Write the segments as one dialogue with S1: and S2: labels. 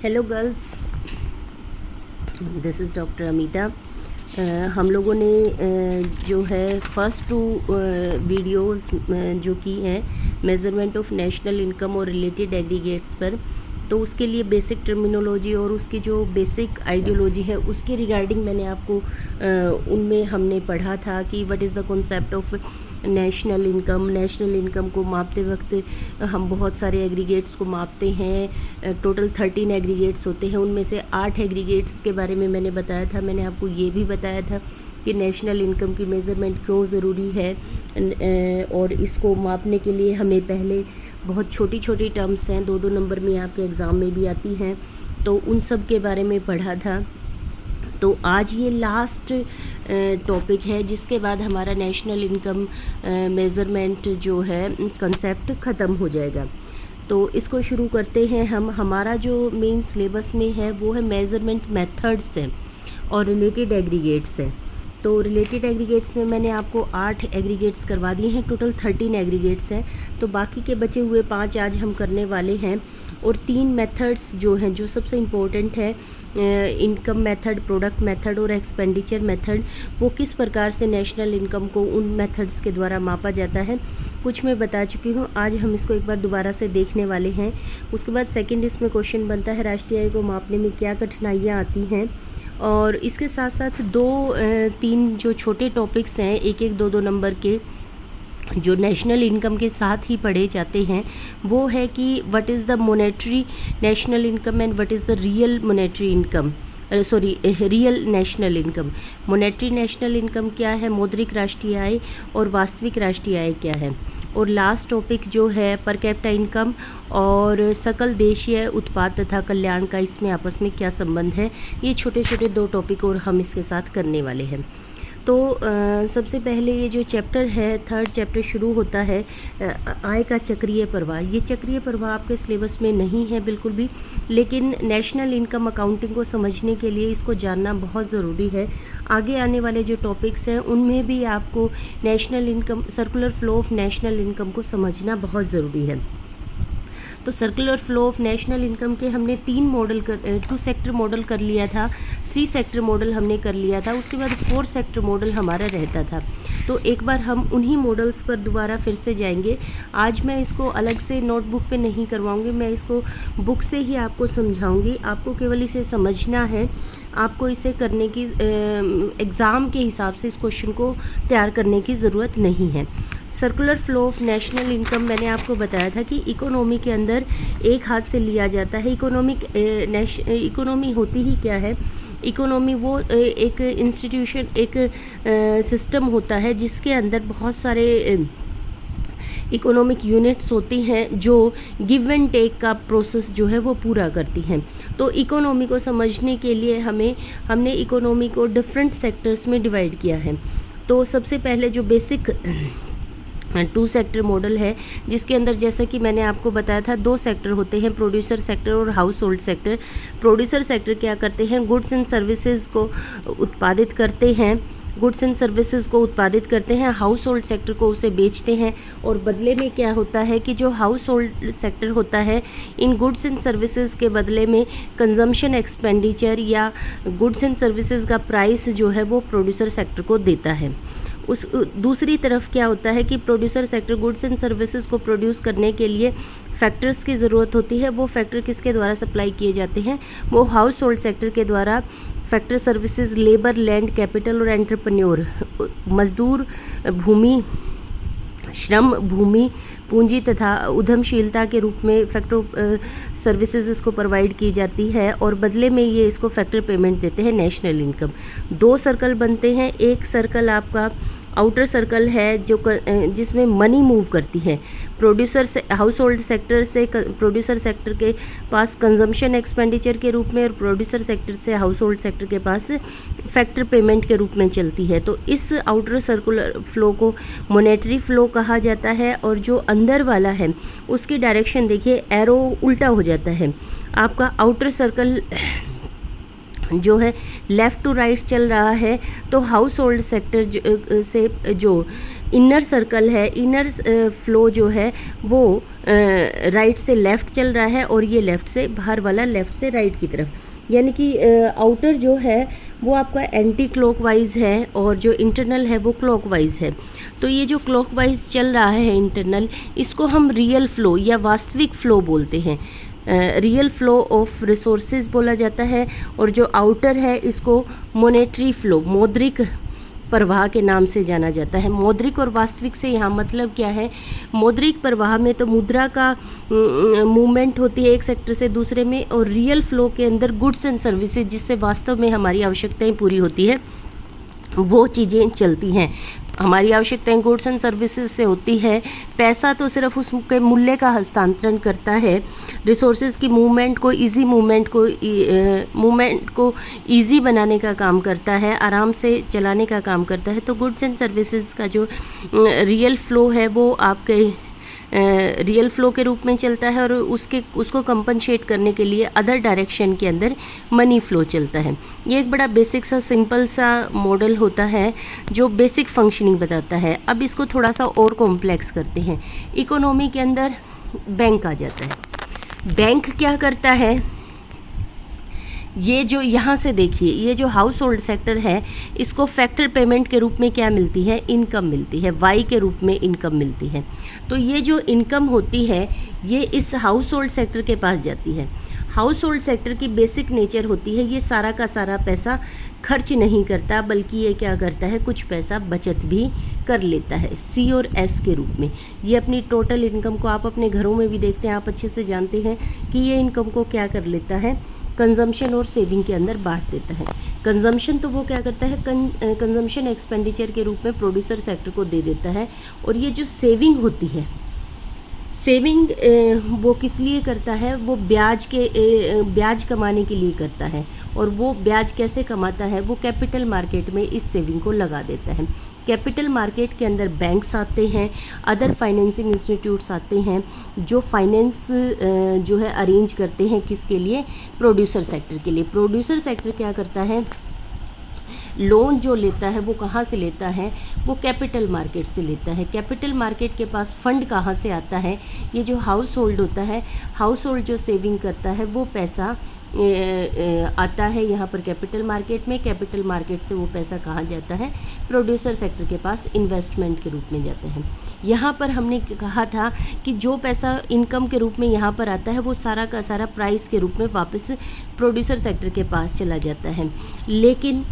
S1: Hello girls, this is doctor Amita. हम लोगों ने जो है फर्स्ट 2 वीडियोस जो की हैं मेज़रमेंट ऑफ नेशनल इनकम और रिलेटेड एग्रीगेट्स पर, तो उसके लिए बेसिक टर्मिनोलॉजी और उसकी जो बेसिक आइडियोलॉजी है उसके रिगार्डिंग मैंने आपको उनमें हमने पढ़ा था कि what is the concept of national income को मापते वक्त हम बहुत सारे एग्रीगेट्स को मापते हैं। टोटल 13 एग्रीगेट्स होते हैं, उनमें से 8 एग्रीगेट्स के बारे में मैंने बताया था। मैंने आपको ये भी बताया था कि नेशनल इनकम की मेज़रमेंट क्यों ज़रूरी है, और इसको मापने के लिए हमें पहले बहुत छोटी छोटी टर्म्स हैं 2-2 नंबर में आपके एग्ज़ाम में भी आती हैं, तो उन सब के बारे में पढ़ा था। तो आज ये लास्ट टॉपिक है, जिसके बाद हमारा नेशनल इनकम मेज़रमेंट जो है कंसेप्ट ख़त्म हो जाएगा। तो इसको शुरू करते हैं हम। हमारा जो मेन सिलेबस में है वो है मेज़रमेंट मेथड्स है और रिलेटेड एग्रीगेट्स है। तो रिलेटेड एग्रीगेट्स में मैंने आपको 8 एग्रीगेट्स करवा दिए हैं, टोटल 13 एग्रीगेट्स हैं। तो बाकी के बचे हुए 5 आज हम करने वाले हैं। और 3 मेथड्स जो हैं, जो सबसे इम्पोर्टेंट है, इनकम मेथड, प्रोडक्ट मेथड और एक्सपेंडिचर मेथड, वो किस प्रकार से नेशनल इनकम को उन मेथड्स के द्वारा मापा जाता है कुछ मैं बता चुकी हूँ। आज हम इसको एक बार दोबारा से देखने वाले हैं। उसके बाद सेकंड इसमें क्वेश्चन बनता है राष्ट्रीय आय को मापने में क्या कठिनाइयाँ आती हैं। और इसके साथ साथ 2-3 जो छोटे टॉपिक्स हैं 1-1, 2-2 नंबर के, जो नेशनल इनकम के साथ ही पढ़े जाते हैं, वो है कि what is the monetary national income and what is the real monetary income, real national income. Monetary national income क्या है, मौद्रिक राष्ट्रीय आय, और वास्तविक राष्ट्रीय आय क्या है। और लास्ट टॉपिक जो है पर कैपिटा इनकम और सकल देशीय उत्पाद तथा कल्याण का, इसमें आपस में क्या संबंध है। ये छोटे छोटे 2 टॉपिक और हम इसके साथ करने वाले हैं। तो सबसे पहले ये जो चैप्टर है, 3rd चैप्टर शुरू होता है आय का चक्रीय प्रवाह। ये चक्रीय प्रवाह आपके सिलेबस में नहीं है बिल्कुल भी, लेकिन नेशनल इनकम अकाउंटिंग को समझने के लिए इसको जानना बहुत ज़रूरी है। आगे आने वाले जो टॉपिक्स हैं उनमें भी आपको national income, circular flow of national income को समझना बहुत ज़रूरी है। तो circular flow of national income के हमने 3 मॉडल 2 सेक्टर मॉडल कर लिया था, 3 सेक्टर मॉडल हमने कर लिया था। उसके बाद 4 सेक्टर मॉडल हमारा रहता था। तो एक बार हम उन्हीं मॉडल्स पर दोबारा फिर से जाएंगे। आज मैं इसको अलग से नोटबुक पे नहीं करवाऊंगी, मैं इसको बुक से ही आपको समझाऊंगी। आपको केवल इसे समझना है, आपको इसे करने की एग्ज़ाम के हिसाब से इस क्वेश्चन को तैयार करने की ज़रूरत नहीं है। Circular flow of national income मैंने आपको बताया था कि इकोनॉमी के अंदर एक हाथ से लिया जाता है। इकोनॉमी होती ही क्या है, इकोनॉमी वो एक इंस्टीट्यूशन, एक सिस्टम होता है जिसके अंदर बहुत सारे इकोनॉमिक यूनिट्स होती हैं जो गिव एंड टेक का प्रोसेस जो है वो पूरा करती हैं। तो इकोनॉमी को समझने के लिए हमने इकोनॉमी को डिफरेंट सेक्टर्स में डिवाइड किया है। तो सबसे पहले जो बेसिक 2 सेक्टर मॉडल है, जिसके अंदर जैसा कि मैंने आपको बताया था 2 सेक्टर होते हैं, प्रोड्यूसर सेक्टर और house hold sector. Producer sector क्या करते हैं, गुड्स एंड सर्विसेज को उत्पादित करते हैं, हाउस होल्ड सेक्टर को उसे बेचते हैं। और बदले में क्या होता है कि जो हाउस होल्ड सेक्टर होता है, इन गुड्स एंड सर्विसेज के बदले में कंजम्पशन एक्सपेंडिचर या गुड्स एंड सर्विसेज का प्राइस जो है वो प्रोड्यूसर सेक्टर को देता है। उस दूसरी तरफ क्या होता है कि producer sector goods and services को प्रोड्यूस करने के लिए फैक्टर्स की ज़रूरत होती है। वो फैक्टर किसके द्वारा सप्लाई किए जाते हैं, वो हाउस होल्ड सेक्टर के द्वारा। Factor services labour, land, capital और एंटरप्रेन्योर, मजदूर, भूमि, श्रम, भूमि, पूंजी तथा उद्यमशीलता के रूप में फैक्टर सर्विसेज इसको प्रोवाइड की जाती है, और बदले में ये इसको फैक्टर पेमेंट देते हैं नेशनल इनकम। 2 सर्कल बनते हैं। एक सर्कल आपका आउटर सर्कल है जो जिसमें मनी मूव करती है प्रोड्यूसर से हाउस होल्ड सेक्टर से प्रोड्यूसर सेक्टर के पास कंजम्पशन एक्सपेंडिचर के रूप में, और प्रोड्यूसर सेक्टर से हाउस होल्ड सेक्टर के पास फैक्टर पेमेंट के रूप में चलती है। तो इस आउटर सर्कुलर फ्लो को मॉनेटरी फ्लो कहा जाता है। और जो अंदर वाला है उसकी डायरेक्शन देखिए, एरो उल्टा हो जाता है। आपका आउटर सर्कल जो है लेफ़्ट टू राइट चल रहा है, तो हाउस होल्ड सेक्टर से जो इनर सर्कल है, इनर फ्लो जो है वो राइट से लेफ़्ट चल रहा है, और ये लेफ़्ट से बाहर वाला लेफ़्ट से राइट की तरफ, यानी कि आउटर जो है वो आपका एंटी क्लॉकवाइज है और जो इंटरनल है वो क्लॉकवाइज है। तो ये जो क्लॉकवाइज चल रहा है इंटरनल, इसको हम रियल फ्लो या वास्तविक फ़्लो बोलते हैं। रियल फ्लो ऑफ रिसोर्सेज बोला जाता है, और जो आउटर है इसको मॉनेटरी फ्लो, मौद्रिक प्रवाह के नाम से जाना जाता है। मौद्रिक और वास्तविक से यहाँ मतलब क्या है? मौद्रिक प्रवाह में तो मुद्रा का मूवमेंट होती है एक सेक्टर से दूसरे में, और रियल फ्लो के अंदर गुड्स एंड सर्विसेज, जिससे वास्तव में हमारी आवश्यकताएं पूरी होती है, वो चीज़ें चलती हैं। हमारी आवश्यकताएं गुड्स एंड सर्विसेज से होती है। पैसा तो सिर्फ उसके मूल्य का हस्तांतरण करता है, रिसोर्सेज की मूवमेंट को ईजी बनाने का काम करता है, आराम से चलाने का काम करता है। तो गुड्स एंड सर्विसेज का जो रियल फ्लो है वो आपके रियल फ्लो के रूप में चलता है, और उसको कंपनसेट करने के लिए अदर डायरेक्शन के अंदर मनी फ्लो चलता है। ये एक बड़ा बेसिक सा सिंपल सा मॉडल होता है जो बेसिक फंक्शनिंग बताता है। अब इसको थोड़ा सा और कॉम्प्लेक्स करते हैं। इकोनॉमी के अंदर बैंक आ जाता है। बैंक क्या करता है? ये जो यहाँ से देखिए, ये जो हाउस होल्ड सेक्टर है, इसको फैक्टर पेमेंट के रूप में क्या मिलती है? इनकम मिलती है, वाई के रूप में इनकम मिलती है। तो ये जो इनकम होती है ये इस हाउस होल्ड सेक्टर के पास जाती है। हाउस होल्ड सेक्टर की बेसिक नेचर होती है, ये सारा का सारा पैसा खर्च नहीं करता, बल्कि ये क्या करता है? कुछ पैसा बचत भी कर लेता है, सी और एस के रूप में। ये अपनी टोटल इनकम को, आप अपने घरों में भी देखते हैं, आप अच्छे से जानते हैं कि ये इनकम को क्या कर लेता है? कंजम्पशन और सेविंग के अंदर बांट देता है। कंजम्पशन तो वो क्या करता है? कंजम्पशन एक्सपेंडिचर के रूप में प्रोड्यूसर सेक्टर को दे देता है। और ये जो सेविंग होती है, सेविंग वो किस लिए करता है? वो ब्याज कमाने के लिए करता है। और वो ब्याज कैसे कमाता है? वो कैपिटल मार्केट में इस सेविंग को लगा देता है। कैपिटल मार्केट के अंदर बैंक्स आते हैं, अदर फाइनेंसिंग इंस्टीट्यूट्स आते हैं, जो फाइनेंस जो है अरेंज करते हैं किसके लिए? प्रोड्यूसर सेक्टर के लिए। प्रोड्यूसर सेक्टर क्या करता है? लोन जो लेता है वो कहाँ से लेता है? वो कैपिटल मार्केट से लेता है। कैपिटल मार्केट के पास फंड कहाँ से आता है? ये जो हाउस होल्ड होता है, हाउस होल्ड जो सेविंग करता है, वो पैसा आता है यहाँ पर कैपिटल मार्केट में। कैपिटल मार्केट से वो पैसा कहाँ जाता है? प्रोड्यूसर सेक्टर के पास इन्वेस्टमेंट के रूप में जाता है। यहाँ पर हमने कहा था कि जो पैसा इनकम के रूप में यहाँ पर आता है वो सारा का सारा प्राइस के रूप में वापस प्रोड्यूसर सेक्टर के पास चला जाता है। लेकिन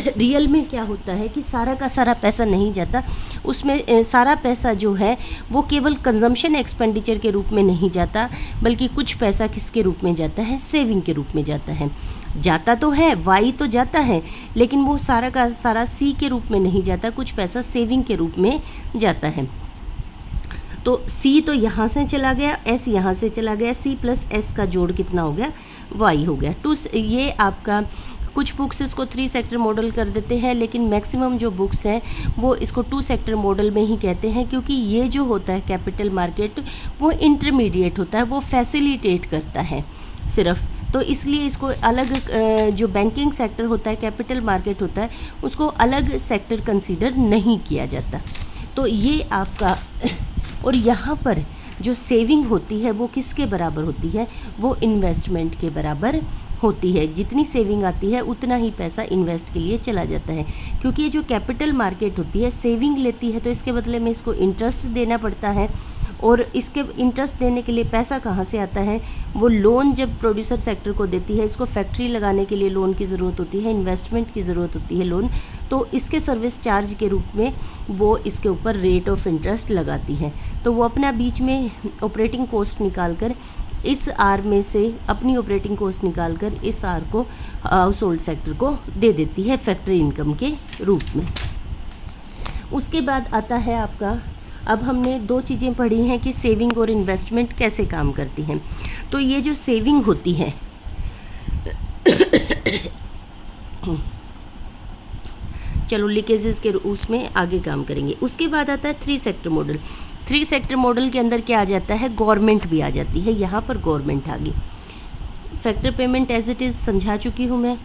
S1: रियल में क्या होता है कि सारा का सारा पैसा नहीं जाता, उसमें सारा पैसा जो है वो केवल कंजम्पशन एक्सपेंडिचर के रूप में नहीं जाता, बल्कि कुछ पैसा किसके रूप में जाता है? सेविंग के रूप में जाता है। जाता तो है, वाई तो जाता है, लेकिन वो सारा का सारा सी के रूप में नहीं जाता, कुछ पैसा सेविंग के रूप में जाता है। तो सी तो यहाँ से चला गया, एस यहाँ से चला गया, सी प्लस एस का जोड़ कितना हो गया? वाई हो गया। ये आपका कुछ बुक्स इसको 3 सेक्टर मॉडल कर देते हैं, लेकिन मैक्सिमम जो बुक्स हैं वो इसको 2 सेक्टर मॉडल में ही कहते हैं, क्योंकि ये जो होता है कैपिटल मार्केट वो इंटरमीडिएट होता है, वो फैसिलिटेट करता है सिर्फ। तो इसलिए इसको अलग जो बैंकिंग सेक्टर होता है, कैपिटल मार्केट होता है, उसको अलग सेक्टर कंसीडर नहीं किया जाता। तो ये आपका और यहाँ पर जो सेविंग होती है वो किसके बराबर होती है? वो इन्वेस्टमेंट के बराबर होती है। जितनी सेविंग आती है उतना ही पैसा इन्वेस्ट के लिए चला जाता है, क्योंकि ये जो कैपिटल मार्केट होती है सेविंग लेती है, तो इसके बदले में इसको इंटरेस्ट देना पड़ता है। और इसके इंटरेस्ट देने के लिए पैसा कहाँ से आता है? वो लोन जब प्रोड्यूसर सेक्टर को देती है, इसको फैक्ट्री लगाने के लिए लोन की ज़रूरत होती है, इन्वेस्टमेंट की ज़रूरत होती है लोन, तो इसके सर्विस चार्ज के रूप में वो इसके ऊपर रेट ऑफ इंटरेस्ट लगाती है। तो वो अपना बीच में ऑपरेटिंग कॉस्ट निकाल कर इस आर में से अपनी ऑपरेटिंग कॉस्ट निकाल कर इस आर को हाउस होल्ड सेक्टर को दे देती है फैक्ट्री इनकम के रूप में। उसके बाद आता है आपका, अब हमने 2 चीज़ें पढ़ी हैं कि सेविंग और इन्वेस्टमेंट कैसे काम करती हैं। तो ये जो सेविंग होती है चलो लीकेजेस के उसमें आगे काम करेंगे। उसके बाद आता है 3 सेक्टर मॉडल। 3 सेक्टर मॉडल के अंदर क्या आ जाता है? गवर्नमेंट भी आ जाती है। यहाँ पर गवर्नमेंट आ गई। Factor payment as it is समझा चुकी हूँ मैं।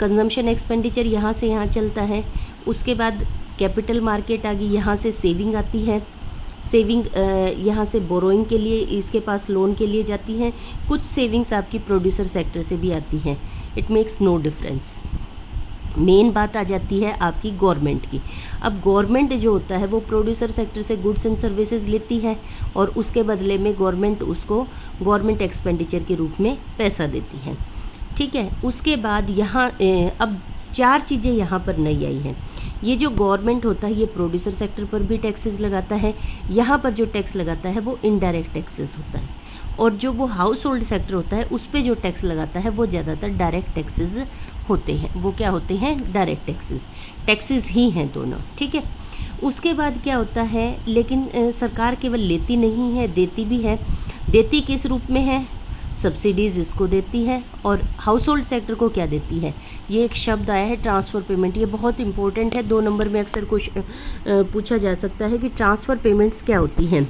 S1: कंजम्पशन एक्सपेंडिचर यहाँ से यहाँ चलता है। उसके बाद कैपिटल मार्केट आ गई, यहाँ से सेविंग आती है। सेविंग यहाँ से बोरोइंग के लिए, इसके पास लोन के लिए जाती हैं। कुछ सेविंग्स आपकी प्रोड्यूसर सेक्टर से भी आती हैं। It makes no difference. Main बात आ जाती है आपकी गवर्नमेंट की। अब गवर्नमेंट जो होता है वो प्रोड्यूसर सेक्टर से गुड्स एंड सर्विसेज लेती है और उसके बदले में गवर्नमेंट उसको गवर्नमेंट एक्सपेंडिचर के रूप में पैसा देती है। ठीक है, उसके बाद यहाँ अब 4 चीज़ें यहाँ पर नई आई हैं। ये जो गवर्नमेंट होता है ये प्रोड्यूसर सेक्टर पर भी टैक्सेस लगाता है। यहाँ पर जो टैक्स लगाता है वो इनडायरेक्ट टैक्सेस होता है, और जो वो हाउस होल्ड सेक्टर होता है उस पर जो टैक्स लगाता है वो ज़्यादातर डायरेक्ट टैक्सेस होते हैं। वो क्या होते हैं? डायरेक्ट टैक्सेस ही हैं दोनों। ठीक है, उसके बाद क्या होता है, लेकिन सरकार केवल लेती नहीं है, देती भी है। देती किस रूप में है? सब्सिडीज़ इसको देती है। और हाउस होल्ड सेक्टर को क्या देती है? ये एक शब्द आया है ट्रांसफ़र पेमेंट। ये बहुत इंपॉर्टेंट है, 2 नंबर में अक्सर पूछा जा सकता है कि ट्रांसफ़र पेमेंट्स क्या होती हैं।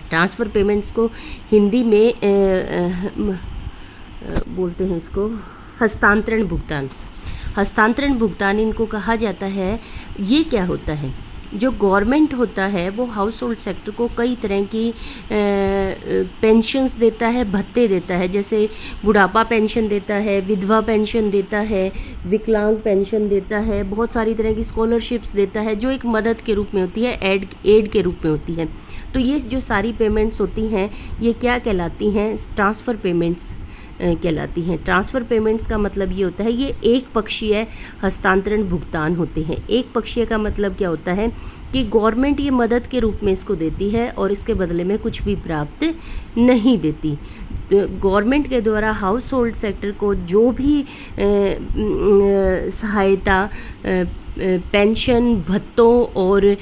S1: ट्रांसफ़र पेमेंट्स को हिंदी में बोलते हैं इसको हस्तांतरण भुगतान। हस्तांतरण भुगतान इनको कहा जाता है। ये क्या होता है? जो गवर्नमेंट होता है वो हाउस होल्ड सेक्टर को कई तरह की पेंशन्स देता है, भत्ते देता है। जैसे बुढ़ापा पेंशन देता है, विधवा पेंशन देता है, विकलांग पेंशन देता है, बहुत सारी तरह की स्कॉलरशिप्स देता है जो एक मदद के रूप में होती है, एड के रूप में होती है। तो ये जो सारी पेमेंट्स होती हैं ये क्या कहलाती हैं? ट्रांसफ़र पेमेंट्स कहलाती हैं। ट्रांसफ़र पेमेंट्स का मतलब ये होता है, ये एक पक्षीय हस्तांतरण भुगतान होते हैं। एक पक्षीय का मतलब क्या होता है कि गवर्नमेंट ये मदद के रूप में इसको देती है और इसके बदले में कुछ भी प्राप्त नहीं देती। गवर्नमेंट के द्वारा हाउस होल्ड सेक्टर को जो भी सहायता, पेंशन, भत्तों और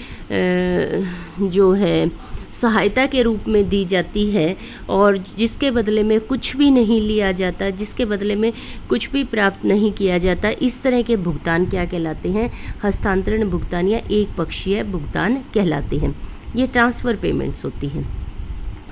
S1: जो है सहायता के रूप में दी जाती है और जिसके बदले में कुछ भी नहीं लिया जाता, जिसके बदले में कुछ भी प्राप्त नहीं किया जाता, इस तरह के भुगतान क्या कहलाते हैं? हस्तांतरण भुगतान या एक पक्षीय भुगतान कहलाते हैं। ये ट्रांसफ़र पेमेंट्स होती हैं।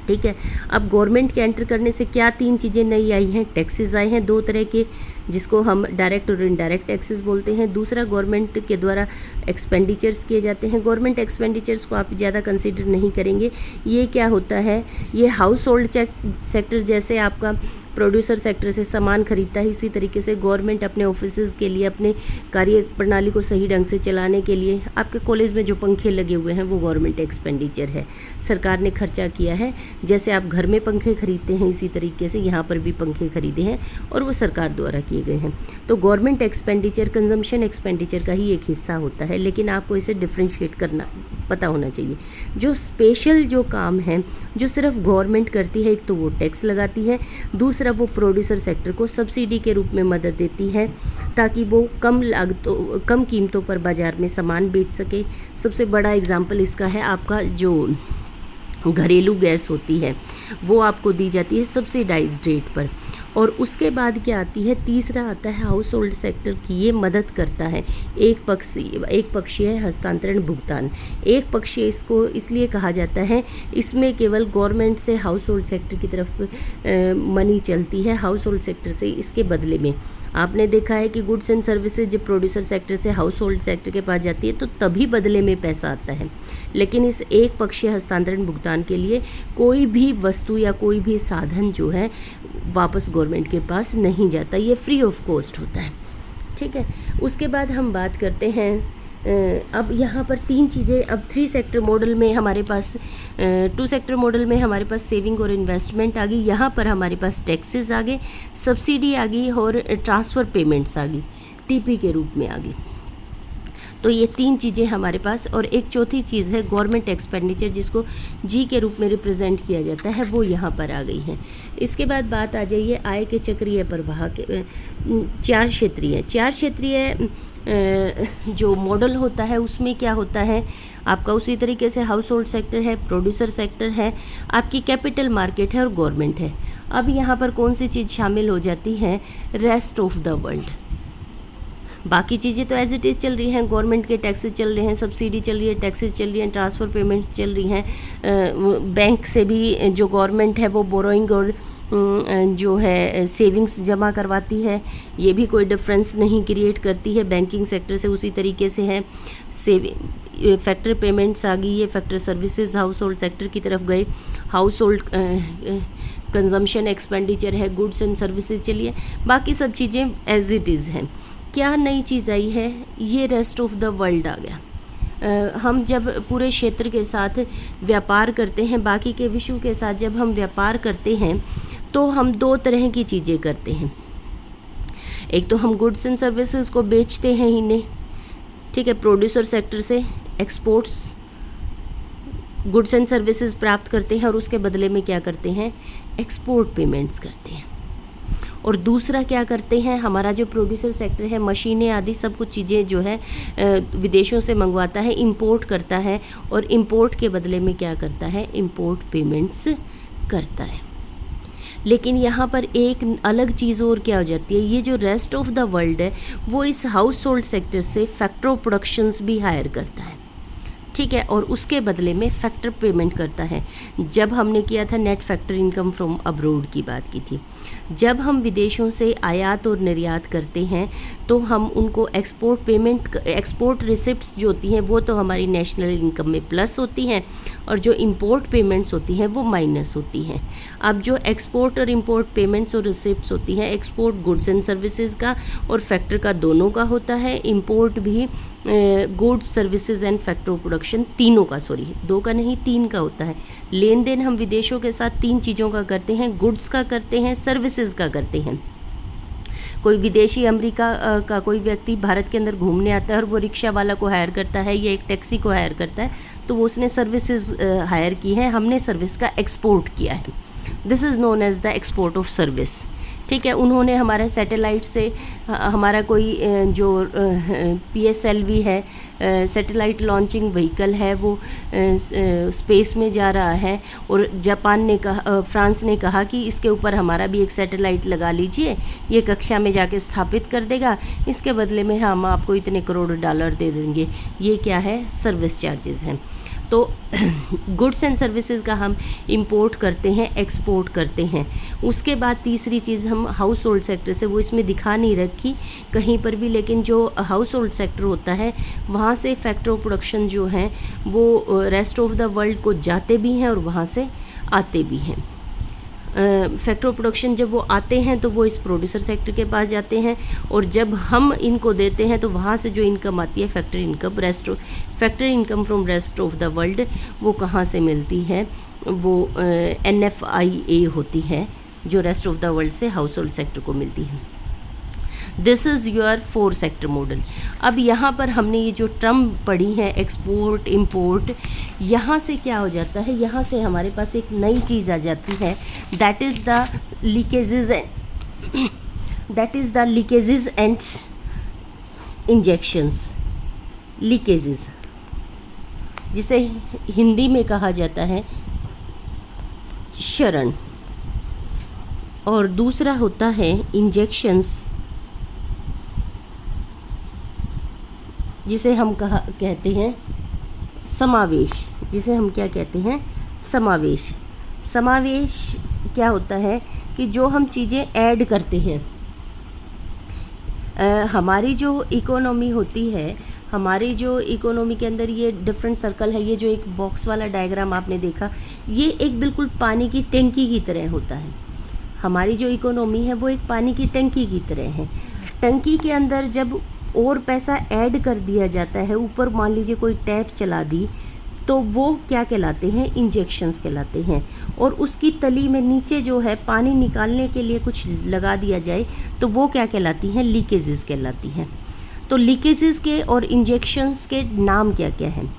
S1: ठीक है, अब गवर्नमेंट के एंटर करने से क्या 3 चीज़ें नई आई हैं? टैक्सेस आए हैं 2 तरह के, जिसको हम डायरेक्ट और इनडायरेक्ट टैक्सेस बोलते हैं। दूसरा, गवर्नमेंट के द्वारा एक्सपेंडिचर्स किए जाते हैं। गवर्नमेंट एक्सपेंडिचर्स को आप ज़्यादा कंसीडर नहीं करेंगे। ये क्या होता है? ये हाउस होल्ड सेक्टर जैसे आपका प्रोड्यूसर सेक्टर से सामान खरीदता है, इसी तरीके से गवर्नमेंट अपने ऑफिसेज़ के लिए, अपने कार्य प्रणाली को सही ढंग से चलाने के लिए, आपके कॉलेज में जो पंखे लगे हुए हैं वो गवर्नमेंट एक्सपेंडिचर है, सरकार ने खर्चा किया है। जैसे आप घर में पंखे खरीदते हैं इसी तरीके से यहाँ पर भी पंखे खरीदे हैं और वो सरकार द्वारा किए गए हैं। तो गवर्नमेंट एक्सपेंडिचर कंजम्पशन एक्सपेंडिचर का ही एक हिस्सा होता है, लेकिन आपको इसे डिफ्रेंशिएट करना पता होना चाहिए। जो स्पेशल जो काम है जो सिर्फ गवर्नमेंट करती है, एक तो वो टैक्स लगाती है, दूसरा वो प्रोड्यूसर सेक्टर को सब्सिडी के रूप में मदद देती है ताकि वो कम कीमतों पर बाज़ार में सामान बेच सके। सबसे बड़ा एग्जांपल इसका है आपका जो घरेलू गैस होती है वो आपको दी जाती है सब्सिडाइज्ड रेट पर। और उसके बाद क्या आती है? तीसरा आता है हाउस होल्ड सेक्टर की ये मदद करता है एक पक्षीय हस्तांतरण भुगतान। एक पक्षीय इसको इसलिए कहा जाता है, इसमें केवल गवर्नमेंट से हाउस होल्ड सेक्टर की तरफ मनी चलती है, हाउस होल्ड सेक्टर से इसके बदले में। आपने देखा है कि गुड्स एंड सर्विसेज जब प्रोड्यूसर सेक्टर से हाउस होल्ड सेक्टर के पास जाती है तो तभी बदले में पैसा आता है, लेकिन इस एक पक्षीय हस्तांतरण भुगतान के लिए कोई भी वस्तु या कोई भी साधन जो है वापस गवर्नमेंट के पास नहीं जाता, ये फ्री ऑफ कॉस्ट होता है। ठीक है, उसके बाद हम बात करते हैं अब यहाँ पर 3 चीज़ें। अब 3 सेक्टर मॉडल में हमारे पास 2 सेक्टर मॉडल में हमारे पास सेविंग और इन्वेस्टमेंट आ गई। यहाँ पर हमारे पास टैक्सेस आ गए, सब्सिडी आ गई और ट्रांसफ़र पेमेंट्स आ गई, टीपी के रूप में आ गई। तो ये 3 चीज़ें हमारे पास, और एक चौथी चीज़ है गवर्नमेंट एक्सपेंडिचर जिसको जी के रूप में रिप्रेजेंट किया जाता है, वो यहाँ पर आ गई है। इसके बाद बात आ जाइए आय के चक्रीय प्रवाह के 4 क्षेत्रीय जो मॉडल होता है उसमें क्या होता है आपका, उसी तरीके से हाउस होल्ड सेक्टर है, प्रोड्यूसर सेक्टर है, आपकी कैपिटल मार्केट है और गवर्नमेंट है। अब यहाँ पर कौन सी चीज़ शामिल हो जाती है? Rest of the world. बाकी चीज़ें तो एज इट इज़ चल रही हैं, गवर्नमेंट के टैक्सेस चल रहे हैं, सब्सिडी चल रही है, टैक्सेस चल रही हैं, ट्रांसफ़र पेमेंट्स चल रही हैं, बैंक से भी जो गवर्नमेंट है वो बोरोइंग और जो है सेविंग्स जमा करवाती है, ये भी कोई डिफरेंस नहीं क्रिएट करती है बैंकिंग सेक्टर से। उसी तरीके से है सेविंग फैक्टर पेमेंट्स आ गई, ये factor services house hold sector की तरफ गए। हाउस होल्ड कंजम्पशन एक्सपेंडिचर है, गुड्स एंड सर्विसेज, चलिए बाकी सब चीज़ें एज इट इज़ हैं। क्या नई चीज़ आई है, ये रेस्ट ऑफ द वर्ल्ड आ गया। हम जब पूरे क्षेत्र के साथ व्यापार करते हैं, बाकी के विश्व के साथ जब हम व्यापार करते हैं तो हम दो तरह की चीज़ें करते हैं। एक तो हम गुड्स एंड सर्विसेज को बेचते हैं इन्हें, ठीक है, प्रोड्यूसर सेक्टर से एक्सपोर्ट्स गुड्स एंड सर्विसेज प्राप्त करते हैं और उसके बदले में क्या करते हैं, एक्सपोर्ट पेमेंट्स करते हैं। और दूसरा क्या करते हैं, हमारा जो प्रोड्यूसर सेक्टर है मशीनें आदि सब कुछ चीज़ें जो है विदेशों से मंगवाता है, इंपोर्ट करता है और इंपोर्ट के बदले में क्या करता है, इंपोर्ट पेमेंट्स करता है। लेकिन यहाँ पर एक अलग चीज़ और क्या हो जाती है, ये जो रेस्ट ऑफ द वर्ल्ड है वो इस हाउस होल्ड सेक्टर से फैक्टर प्रोडक्शंस भी हायर करता है, ठीक है, और उसके बदले में फैक्टर पेमेंट करता है। जब हमने किया था net factor income from abroad की बात की थी, जब हम विदेशों से आयात और निर्यात करते हैं तो हम उनको एक्सपोर्ट पेमेंट, एक्सपोर्ट रिसिप्ट्स जो होती हैं वो तो हमारी नेशनल इनकम में प्लस होती हैं और जो इंपोर्ट पेमेंट्स होती हैं वो माइनस होती हैं। अब जो एक्सपोर्ट और इंपोर्ट पेमेंट्स और रिसिप्ट्स होती हैं, एक्सपोर्ट गुड्स एंड सर्विसेज का और फैक्टर का दोनों का होता है, इंपोर्ट भी goods services and factor production तीनों का, सॉरी दो का नहीं तीन का होता है। लेन देन हम विदेशों के साथ तीन चीज़ों का करते हैं, गुड्स का करते हैं, सर्विसेज का करते हैं। कोई विदेशी अमेरिका का कोई व्यक्ति भारत के अंदर घूमने आता है और वो रिक्शा वाला को हायर करता है या एक टैक्सी को हायर करता है, तो वो उसने सर्विसेज हायर की है, हमने सर्विस का एक्सपोर्ट किया है। This is known as the export of service, ठीक है। उन्होंने हमारे सैटेलाइट से हमारा कोई जो PSLV है, सैटेलाइट लॉन्चिंग व्हीकल है, वो स्पेस में जा रहा है और जापान ने कहा, फ्रांस ने कहा कि इसके ऊपर हमारा भी एक सैटेलाइट लगा लीजिए, ये कक्षा में जाके स्थापित कर देगा, इसके बदले में हम आपको इतने करोड़ डॉलर दे देंगे। ये क्या है, सर्विस चार्जेस हैं। तो गुड्स एंड सर्विसेज का हम इंपोर्ट करते हैं, एक्सपोर्ट करते हैं। उसके बाद तीसरी चीज़ हम हाउस होल्ड सेक्टर से, वो इसमें दिखा नहीं रखी कहीं पर भी, लेकिन जो हाउस होल्ड सेक्टर होता है वहाँ से फैक्टर ऑफ प्रोडक्शन जो हैं वो रेस्ट ऑफ द वर्ल्ड को जाते भी हैं और वहाँ से आते भी हैं। फैक्टर ऑफ प्रोडक्शन जब वो आते हैं तो वो इस प्रोड्यूसर सेक्टर के पास जाते हैं और जब हम इनको देते हैं तो वहाँ से जो इनकम आती है factor income from rest of the world, वो कहाँ से मिलती है, वो NFIA होती है जो रेस्ट ऑफ द वर्ल्ड से हाउस होल्ड सेक्टर को मिलती है। This is your 4 sector model. अब यहाँ पर हमने ये जो टर्म पढ़ी है एक्सपोर्ट इंपोर्ट, यहाँ से क्या हो जाता है, यहाँ से हमारे पास एक नई चीज़ आ जाती है, that is the leakages and injections. Leakages जिसे हिंदी में कहा जाता है शरण, और दूसरा होता है इंजेक्शंस जिसे हम कहते हैं समावेश, जिसे हम क्या कहते हैं, समावेश। समावेश क्या होता है कि जो हम चीज़ें ऐड करते हैं, हमारी जो इकोनॉमी होती है, हमारी जो इकोनॉमी के अंदर ये डिफरेंट सर्कल है, ये जो एक बॉक्स वाला डायग्राम आपने देखा, ये एक बिल्कुल पानी की टंकी की तरह होता है। हमारी जो इकोनॉमी है वो एक पानी की टंकी की तरह है। टंकी के अंदर जब और पैसा ऐड कर दिया जाता है, ऊपर मान लीजिए कोई टैप चला दी, तो वो क्या कहलाते हैं, इंजेक्शंस कहलाते हैं। और उसकी तली में नीचे जो है पानी निकालने के लिए कुछ लगा दिया जाए तो वो क्या कहलाती हैं, लीकेजेस कहलाती हैं। तो लीकेजेस के और इंजेक्शंस के नाम क्या क्या हैं,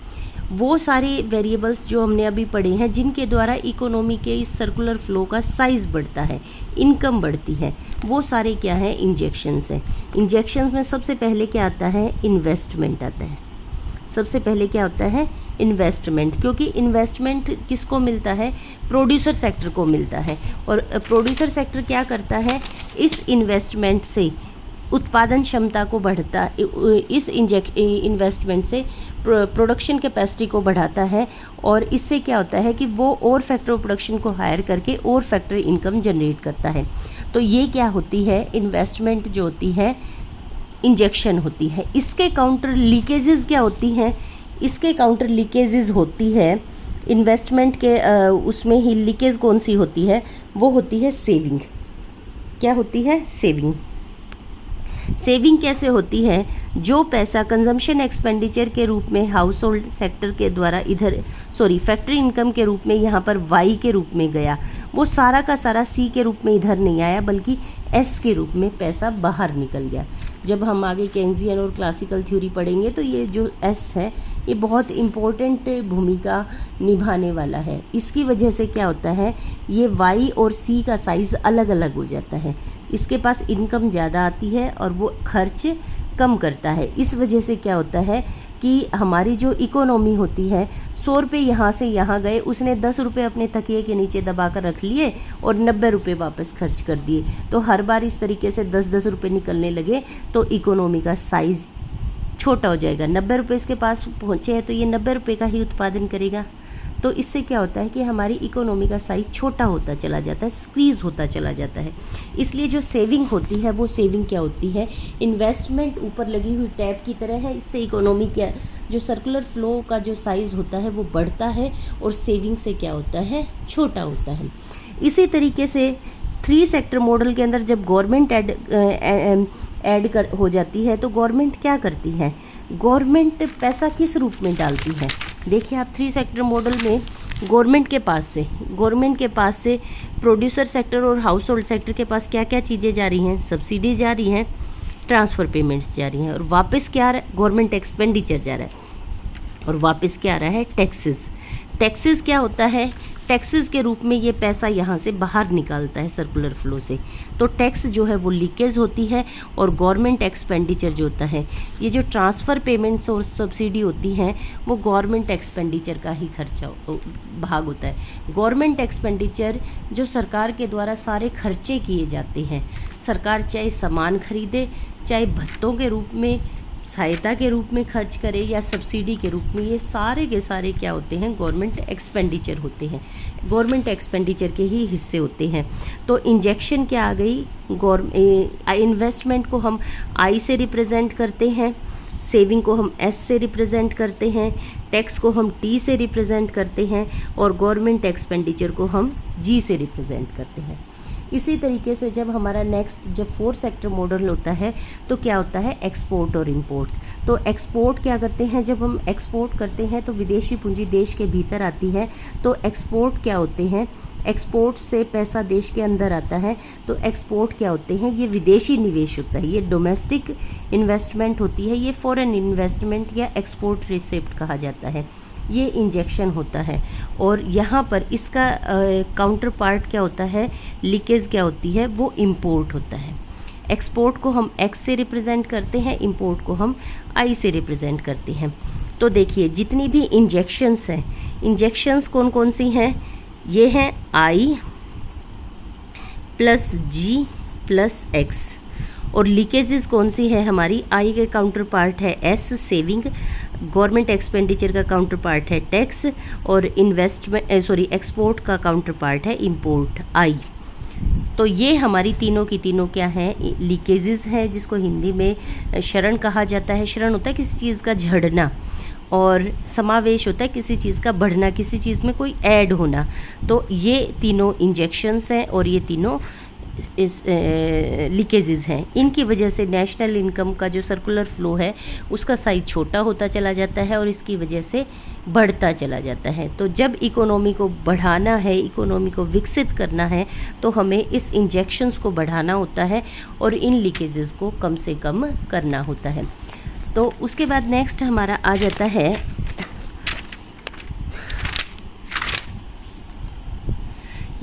S1: वो सारे वेरिएबल्स जो हमने अभी पढ़े हैं जिनके द्वारा इकोनॉमी के इस सर्कुलर फ्लो का साइज़ बढ़ता है, इनकम बढ़ती है, वो सारे क्या है, इंजेक्शंस हैं। इंजेक्शंस में सबसे पहले क्या आता है, इन्वेस्टमेंट आता है। सबसे पहले क्या होता है, इन्वेस्टमेंट, क्योंकि इन्वेस्टमेंट किसको मिलता है, प्रोड्यूसर सेक्टर को मिलता है। और प्रोड्यूसर सेक्टर क्या करता है, इस इन्वेस्टमेंट से उत्पादन क्षमता को बढ़ता, इस इन्वेस्टमेंट से प्रोडक्शन कैपेसिटी को बढ़ाता है और इससे क्या होता है कि वो और फैक्टर ऑफ प्रोडक्शन को हायर करके और फैक्टर इनकम जनरेट करता है। तो ये क्या होती है, इन्वेस्टमेंट जो होती है इंजेक्शन होती है। इसके काउंटर लीकेजेस क्या होती हैं, इसके काउंटर लीकेजेस होती है इन्वेस्टमेंट के उसमें ही लीकेज कौन सी होती है, वो होती है सेविंग। क्या होती है, सेविंग। सेविंग कैसे होती है, जो पैसा कंजम्पशन एक्सपेंडिचर के रूप में हाउस होल्ड सेक्टर के द्वारा फैक्ट्री इनकम के रूप में यहाँ पर वाई के रूप में गया, वो सारा का सारा सी के रूप में इधर नहीं आया बल्कि एस के रूप में पैसा बाहर निकल गया। जब हम आगे केन्जियन और क्लासिकल थ्योरी पढ़ेंगे तो ये जो एस है ये बहुत इम्पोर्टेंट भूमिका निभाने वाला है। इसकी वजह से क्या होता है, ये वाई और सी का साइज़ अलग अलग हो जाता है। इसके पास इनकम ज़्यादा आती है और वो खर्च कम करता है। इस वजह से क्या होता है कि हमारी जो इकोनॉमी होती है, 100 रुपये यहाँ से यहाँ गए, उसने 10 रुपये अपने तकिए के नीचे दबा कर रख लिए और 90 रुपये वापस खर्च कर दिए। तो हर बार इस तरीके से 10-10 रुपये निकलने लगे तो इकोनॉमी का साइज़ छोटा हो जाएगा। 90 रुपये इसके पास पहुँचे हैं तो ये 90 रुपये का ही उत्पादन करेगा। तो इससे क्या होता है कि हमारी इकोनॉमी का साइज छोटा होता चला जाता है, स्क्वीज़ होता चला जाता है। इसलिए जो सेविंग होती है वो सेविंग क्या होती है, इन्वेस्टमेंट ऊपर लगी हुई टैप की तरह है। इससे इकोनॉमी क्या, जो सर्कुलर फ्लो का जो साइज़ होता है वो बढ़ता है और सेविंग से क्या होता है, छोटा होता है। इसी तरीके से 3 सेक्टर मॉडल के अंदर जब गवर्नमेंट ऐड हो जाती है तो गवर्नमेंट क्या करती है, गवर्नमेंट पैसा किस रूप में डालती है। देखिए आप 3 सेक्टर मॉडल में गवर्नमेंट के पास से प्रोड्यूसर सेक्टर और हाउस होल्ड सेक्टर के पास क्या क्या चीज़ें जा रही हैं, सब्सिडी जा रही हैं, ट्रांसफ़र पेमेंट्स जा रही हैं और वापस क्या आ रहा है, गवर्नमेंट एक्सपेंडिचर जा रहा है और वापस क्या आ रहा है, टैक्सेस। टैक्सेस क्या होता है, टैक्सेस के रूप में ये पैसा यहाँ से बाहर निकालता है सर्कुलर फ्लो से। तो टैक्स जो है वो लीकेज होती है और गवर्नमेंट एक्सपेंडिचर जो होता है, ये जो ट्रांसफ़र पेमेंट्स और सब्सिडी होती हैं वो गवर्नमेंट एक्सपेंडिचर का ही खर्चा भाग होता है। गवर्नमेंट एक्सपेंडिचर जो सरकार के द्वारा सारे खर्चे किए जाते हैं, सरकार चाहे सामान खरीदे, चाहे भत्तों के रूप में, सहायता के रूप में खर्च करे या सब्सिडी के रूप में, ये सारे के सारे क्या होते हैं, गवर्नमेंट एक्सपेंडिचर होते हैं, गवर्नमेंट एक्सपेंडिचर के ही हिस्से होते हैं। तो इंजेक्शन क्या आ गई, इन्वेस्टमेंट को हम आई से रिप्रेजेंट करते हैं, सेविंग को हम एस से रिप्रेजेंट करते हैं, टैक्स को हम टी से रिप्रेजेंट करते हैं और गवर्नमेंट एक्सपेंडिचर को हम जी से रिप्रेजेंट करते हैं। इसी तरीके से जब हमारा नेक्स्ट जब 4 सेक्टर मॉडल होता है तो क्या होता है, एक्सपोर्ट और इंपोर्ट। तो एक्सपोर्ट क्या करते हैं, जब हम एक्सपोर्ट करते हैं तो विदेशी पूंजी देश के भीतर आती है। तो एक्सपोर्ट क्या होते हैं, एक्सपोर्ट से पैसा देश के अंदर आता है। तो एक्सपोर्ट क्या होते हैं, ये विदेशी निवेश होता है, ये डोमेस्टिक इन्वेस्टमेंट होती है, ये फॉरेन इन्वेस्टमेंट या एक्सपोर्ट रिसिप्ट कहा जाता है। ये इंजेक्शन होता है और यहाँ पर इसका काउंटर पार्ट क्या होता है, लीकेज क्या होती है, वो इंपोर्ट होता है। एक्सपोर्ट को हम एक्स से रिप्रेजेंट करते हैं, इंपोर्ट को हम आई से रिप्रेजेंट करते हैं। तो देखिए जितनी भी इंजेक्शंस हैं, इंजेक्शंस कौन कौन सी हैं, ये हैं आई प्लस जी प्लस एक्स और लीकेजेस कौन सी है हमारी, आई के काउंटर पार्ट है एस सेविंग, गवर्नमेंट एक्सपेंडिचर का काउंटर पार्ट है टैक्स और एक्सपोर्ट का काउंटर पार्ट है इंपोर्ट आई। तो ये हमारी तीनों की तीनों क्या हैं, लीकेजेस हैं, जिसको हिंदी में शरण कहा जाता है। शरण होता है किसी चीज़ का झड़ना और समावेश होता है किसी चीज़ का बढ़ना, किसी चीज़ में कोई ऐड होना। तो ये तीनों इंजेक्शंस हैं और ये तीनों इस लीकेजेस हैं। इनकी वजह से नेशनल इनकम का जो सर्कुलर फ्लो है उसका साइज छोटा होता चला जाता है और इसकी वजह से बढ़ता चला जाता है। तो जब इकोनॉमी को बढ़ाना है, इकोनॉमी को विकसित करना है तो हमें इस इंजेक्शंस को बढ़ाना होता है और इन लीकेजेस को कम से कम करना होता है। तो उसके बाद नेक्स्ट हमारा आ जाता है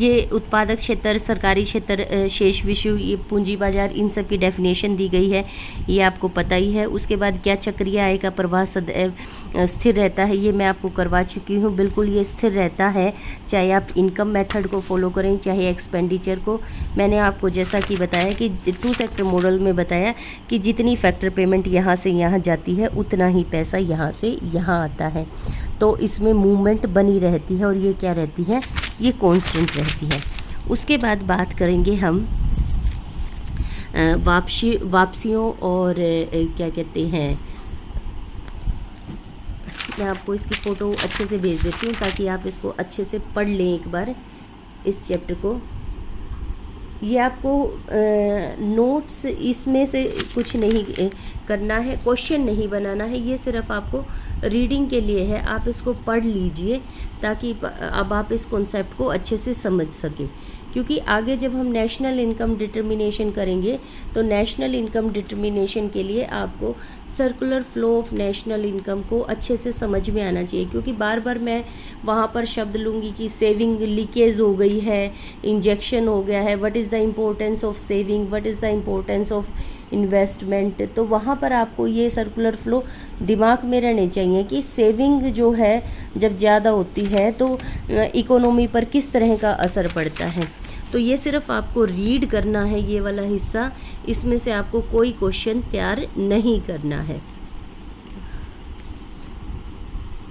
S1: ये उत्पादक क्षेत्र, सरकारी क्षेत्र, शेष विषु, ये पूंजी बाजार, इन सब की डेफिनेशन दी गई है, ये आपको पता ही है। उसके बाद क्या चक्रीय आय का प्रवाह सदैव स्थिर रहता है, ये मैं आपको करवा चुकी हूँ। बिल्कुल ये स्थिर रहता है, चाहे आप इनकम मेथड को फॉलो करें चाहे एक्सपेंडिचर को। मैंने आपको जैसा कि बताया कि 2 सेक्टर मॉडल में बताया कि जितनी फैक्टर पेमेंट यहाँ से यहाँ जाती है उतना ही पैसा यहाँ से यहाँ आता है। तो इसमें मूवमेंट बनी रहती है और ये क्या रहती है, ये कांस्टेंट रहती है। उसके बाद बात करेंगे हम वापसियों और क्या कहते हैं, मैं आपको इसकी फ़ोटो अच्छे से भेज देती हूँ ताकि आप इसको अच्छे से पढ़ लें एक बार इस चैप्टर को। ये आपको नोट्स इसमें से कुछ नहीं करना है, क्वेश्चन नहीं बनाना है, ये सिर्फ आपको रीडिंग के लिए है। आप इसको पढ़ लीजिए ताकि अब आप इस कॉन्सेप्ट को अच्छे से समझ सकें, क्योंकि आगे जब हम नेशनल इनकम डिटर्मिनेशन करेंगे तो नेशनल इनकम डिटर्मिनेशन के लिए आपको circular flow of national income को अच्छे से समझ में आना चाहिए। क्योंकि बार बार मैं वहाँ पर शब्द लूँगी कि सेविंग लीकेज हो गई है, इंजेक्शन हो गया है, what is the importance of saving, what is the importance of investment. तो वहाँ पर आपको ये सर्कुलर फ्लो दिमाग में रहने चाहिए कि सेविंग जो है जब ज़्यादा होती है तो इकोनॉमी पर किस तरह का असर पड़ता है। तो ये सिर्फ आपको रीड करना है ये वाला हिस्सा, इसमें से आपको कोई क्वेश्चन तैयार नहीं करना है।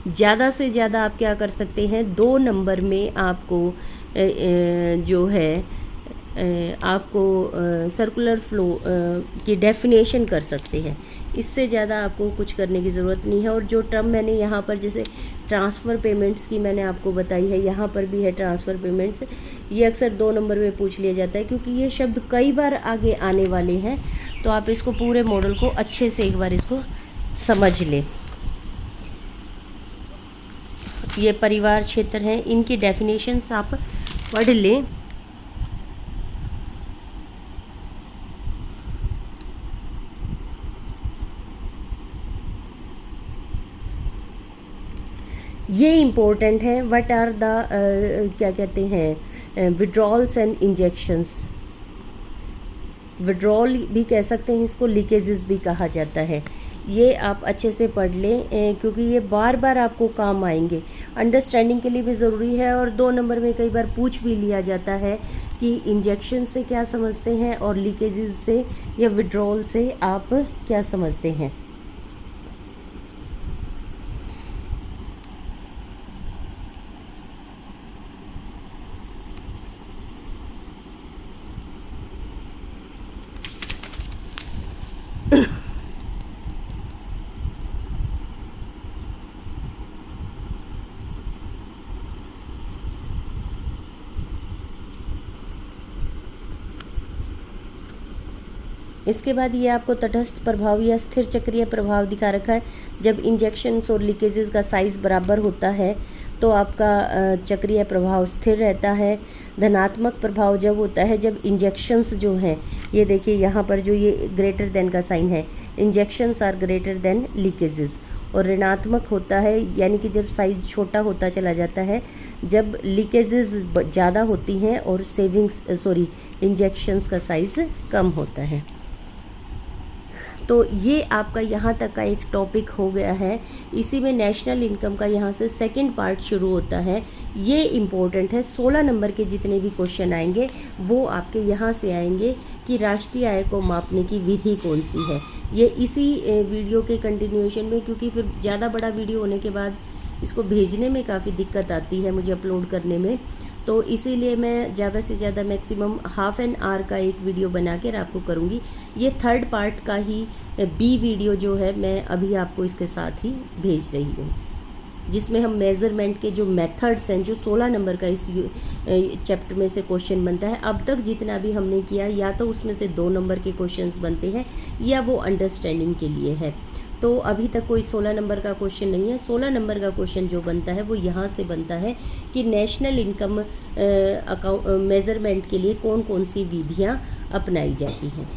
S1: ज़्यादा से ज़्यादा आप क्या कर सकते हैं, 2 नंबर में आपको जो है आपको सर्कुलर फ्लो की डेफिनेशन कर सकते हैं। इससे ज़्यादा आपको कुछ करने की ज़रूरत नहीं है। और जो टर्म मैंने यहाँ पर जैसे ट्रांसफ़र पेमेंट्स की मैंने आपको बताई है, यहाँ पर भी है ट्रांसफ़र पेमेंट्स, ये अक्सर 2 नंबर में पूछ लिया जाता है क्योंकि ये शब्द कई बार आगे आने वाले हैं। तो आप इसको पूरे मॉडल को अच्छे से एक बार इसको समझ लें। ये परिवार क्षेत्र हैं, इनकी डेफिनेशंस आप पढ़ लें। ये इम्पोर्टेंट है, व्हाट आर द क्या कहते हैं, विड्रॉल्स एंड इंजेक्शंस। विड्रॉल भी कह सकते हैं इसको, लीकेजेस भी कहा जाता है। ये आप अच्छे से पढ़ लें क्योंकि ये बार बार आपको काम आएंगे, अंडरस्टैंडिंग के लिए भी ज़रूरी है। और 2 नंबर में कई बार पूछ भी लिया जाता है कि इंजेक्शन से क्या समझते हैं और लीकेजेस से या विड्रॉल से आप क्या समझते हैं। इसके बाद ये आपको तटस्थ प्रभाव या स्थिर चक्रीय प्रभाव दिखा रखा है। जब इंजेक्शन्स और लीकेजेस का साइज़ बराबर होता है तो आपका चक्रीय प्रभाव स्थिर रहता है। धनात्मक प्रभाव जब होता है जब इंजेक्शन्स जो हैं, ये देखिए यहाँ पर जो ये ग्रेटर देन का साइन है, injections are greater than leakages. और ऋणात्मक होता है यानी कि जब साइज़ छोटा होता चला जाता है, जब लीकेजेस ज़्यादा होती हैं और इंजेक्शन्स का साइज़ कम होता है। तो ये आपका यहाँ तक का एक टॉपिक हो गया है। इसी में नेशनल इनकम का यहाँ से सेकंड पार्ट शुरू होता है। ये इम्पोर्टेंट है, 16 नंबर के जितने भी क्वेश्चन आएंगे वो आपके यहाँ से आएंगे कि राष्ट्रीय आय को मापने की विधि कौन सी है। ये इसी वीडियो के कंटिन्यूएशन में, क्योंकि फिर ज़्यादा बड़ा वीडियो होने के बाद इसको भेजने में काफ़ी दिक्कत आती है मुझे अपलोड करने में, तो इसीलिए मैं ज़्यादा से ज़्यादा मैक्सिमम हाफ एन आवर का एक वीडियो बना कर आपको करूँगी। ये थर्ड पार्ट का ही बी वीडियो जो है मैं अभी आपको इसके साथ ही भेज रही हूँ, जिसमें हम मेज़रमेंट के जो मेथड्स हैं, जो 16 नंबर का इस चैप्टर में से क्वेश्चन बनता है, अब तक जितना भी हमने किया या तो उसमें से 2 नंबर के क्वेश्चंस बनते हैं या वो अंडरस्टैंडिंग के लिए है। तो अभी तक कोई 16 नंबर का क्वेश्चन नहीं है। 16 नंबर का क्वेश्चन जो बनता है वो यहाँ से बनता है कि नेशनल इनकम मेज़रमेंट के लिए कौन कौन सी विधियाँ अपनाई जाती हैं।